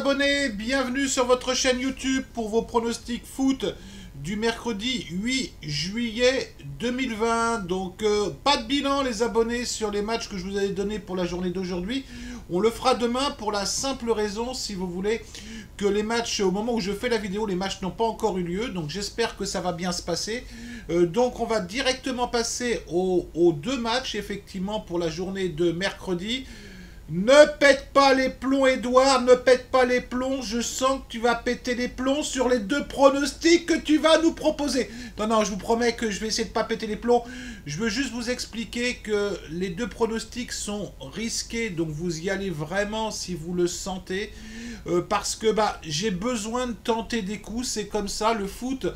abonnés, bienvenue sur votre chaîne YouTube pour vos pronostics foot du mercredi 8 juillet 2020. Donc pas de bilan les abonnés sur les matchs que je vous avais donnés pour la journée d'aujourd'hui. On le fera demain pour la simple raison, si vous voulez, que les matchs, au moment où je fais la vidéo, les matchs n'ont pas encore eu lieu. Donc j'espère que ça va bien se passer. Donc on va directement passer aux deux matchs, effectivement, pour la journée de mercredi. Ne pète pas les plombs, Edouard, ne pète pas les plombs. Je sens que tu vas péter les plombs sur les deux pronostics que tu vas nous proposer. Non, je vous promets que je vais essayer de ne pas péter les plombs. Je veux juste vous expliquer que les deux pronostics sont risqués. Donc vous y allez vraiment si vous le sentez. Parce que j'ai besoin de tenter des coups. C'est comme ça, le foot.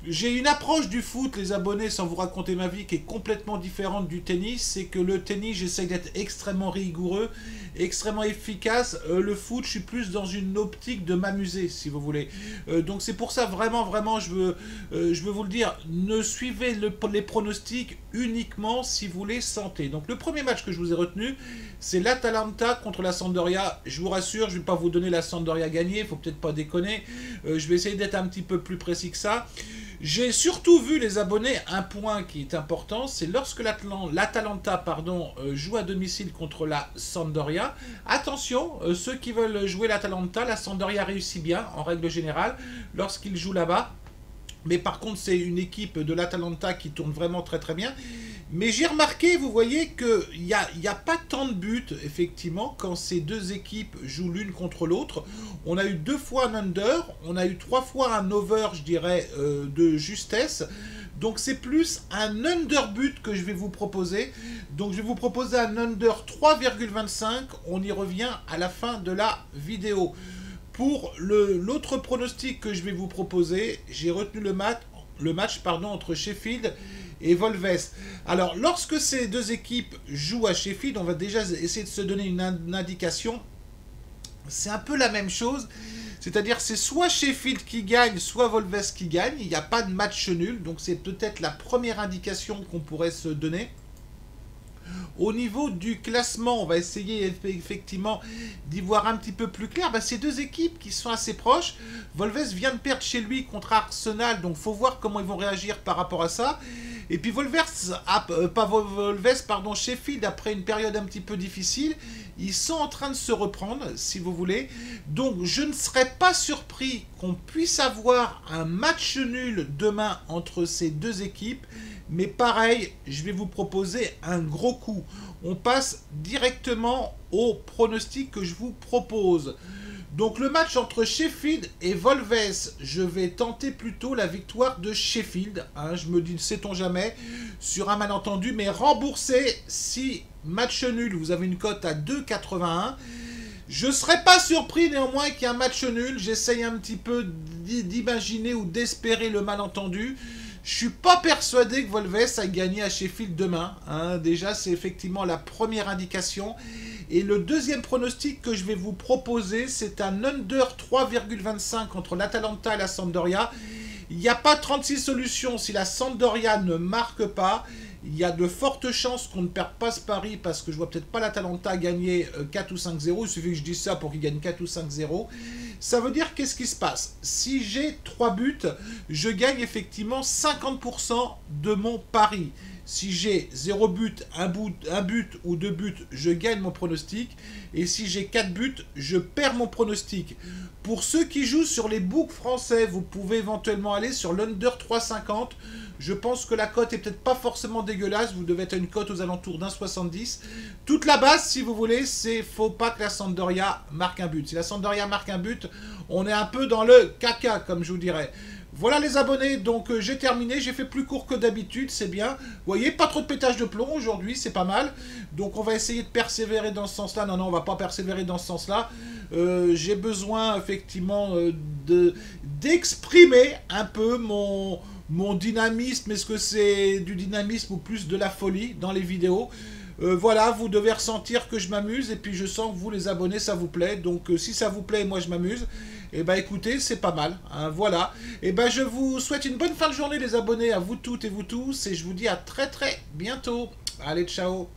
J'ai une approche du foot, les abonnés, sans vous raconter ma vie, qui est complètement différente du tennis. C'est que le tennis, j'essaie d'être extrêmement rigoureux, extrêmement efficace. Le foot, je suis plus dans une optique de m'amuser, si vous voulez. Donc c'est pour ça, vraiment, je veux vous le dire, ne suivez les pronostics uniquement si vous les sentez. Donc le premier match que je vous ai retenu, c'est l'Atalanta contre la Sampdoria. Je vous rassure, je ne vais pas vous donner la Sampdoria gagnée, il ne faut peut-être pas déconner. Je vais essayer d'être un petit peu plus précis que ça. J'ai surtout vu, les abonnés, un point qui est important, c'est lorsque l'Atalanta joue à domicile contre la Sampdoria. Attention, ceux qui veulent jouer l'Atalanta, la Sampdoria réussit bien, en règle générale, lorsqu'ils jouent là-bas. Mais par contre, c'est une équipe de l'Atalanta qui tourne vraiment très bien. Mais j'ai remarqué, vous voyez, qu'il n'y a pas tant de buts, effectivement, quand ces deux équipes jouent l'une contre l'autre. On a eu 2 fois un under, on a eu 3 fois un over, je dirais, de justesse. Donc c'est plus un under but que je vais vous proposer. Donc je vais vous proposer un under 3,25. On y revient à la fin de la vidéo. Pour l'autre pronostic que je vais vous proposer, j'ai retenu le match entre Sheffield et Wolves. Alors, lorsque ces deux équipes jouent à Sheffield, on va déjà essayer de se donner une indication. C'est un peu la même chose. C'est-à-dire c'est soit Sheffield qui gagne, soit Wolves qui gagne. Il n'y a pas de match nul. Donc, c'est peut-être la première indication qu'on pourrait se donner. Au niveau du classement, on va essayer effectivement d'y voir un petit peu plus clair. Ces deux équipes qui sont assez proches. Wolves vient de perdre chez lui contre Arsenal, donc il faut voir comment ils vont réagir par rapport à ça. Et puis Sheffield, après une période un petit peu difficile, ils sont en train de se reprendre, si vous voulez. Donc je ne serais pas surpris qu'on puisse avoir un match nul demain entre ces deux équipes. Mais pareil, je vais vous proposer un gros coup. On passe directement au pronostic que je vous propose. Donc le match entre Sheffield et Wolves, je vais tenter plutôt la victoire de Sheffield. Je me dis, sait-on jamais, sur un malentendu, mais remboursé si match nul, vous avez une cote à 2,81. Je ne serais pas surpris néanmoins qu'il y ait un match nul. J'essaye un petit peu d'imaginer ou d'espérer le malentendu. Je suis pas persuadé que Wolves a gagné à Sheffield demain. Déjà, c'est effectivement la première indication. Et le deuxième pronostic que je vais vous proposer, c'est un under 3,25 entre l'Atalanta et la Sampdoria. Il n'y a pas 36 solutions si la Sampdoria ne marque pas. Il y a de fortes chances qu'on ne perde pas ce pari parce que je vois peut-être pas l'Atalanta gagner 4 ou 5-0. Il suffit que je dise ça pour qu'il gagne 4 ou 5-0. Ça veut dire qu'est-ce qui se passe? Si j'ai 3 buts, je gagne effectivement 50% de mon pari. Si j'ai 0 but, 1 but ou 2 buts, je gagne mon pronostic. Et si j'ai 4 buts, je perds mon pronostic. Pour ceux qui jouent sur les books français, vous pouvez éventuellement aller sur l'under 3,50. Je pense que la cote est peut-être pas forcément dégueulasse. Vous devez être à une cote aux alentours d'1,70. Toute la base, si vous voulez, c'est faut pas que la Sampdoria marque un but. Si la Sampdoria marque un but, on est un peu dans le caca, comme je vous dirais. Voilà les abonnés, donc j'ai terminé, j'ai fait plus court que d'habitude, c'est bien. Vous voyez, pas trop de pétage de plomb aujourd'hui, c'est pas mal. Donc on va essayer de persévérer dans ce sens-là. Non, on va pas persévérer dans ce sens-là. J'ai besoin effectivement d'exprimer un peu mon dynamisme. Est-ce que c'est du dynamisme ou plus de la folie dans les vidéos? Voilà, vous devez ressentir que je m'amuse et puis je sens que vous les abonnés ça vous plaît, donc si ça vous plaît et moi je m'amuse, et écoutez, c'est pas mal, voilà. Et je vous souhaite une bonne fin de journée les abonnés, à vous toutes et vous tous, et je vous dis à très bientôt. Allez, ciao.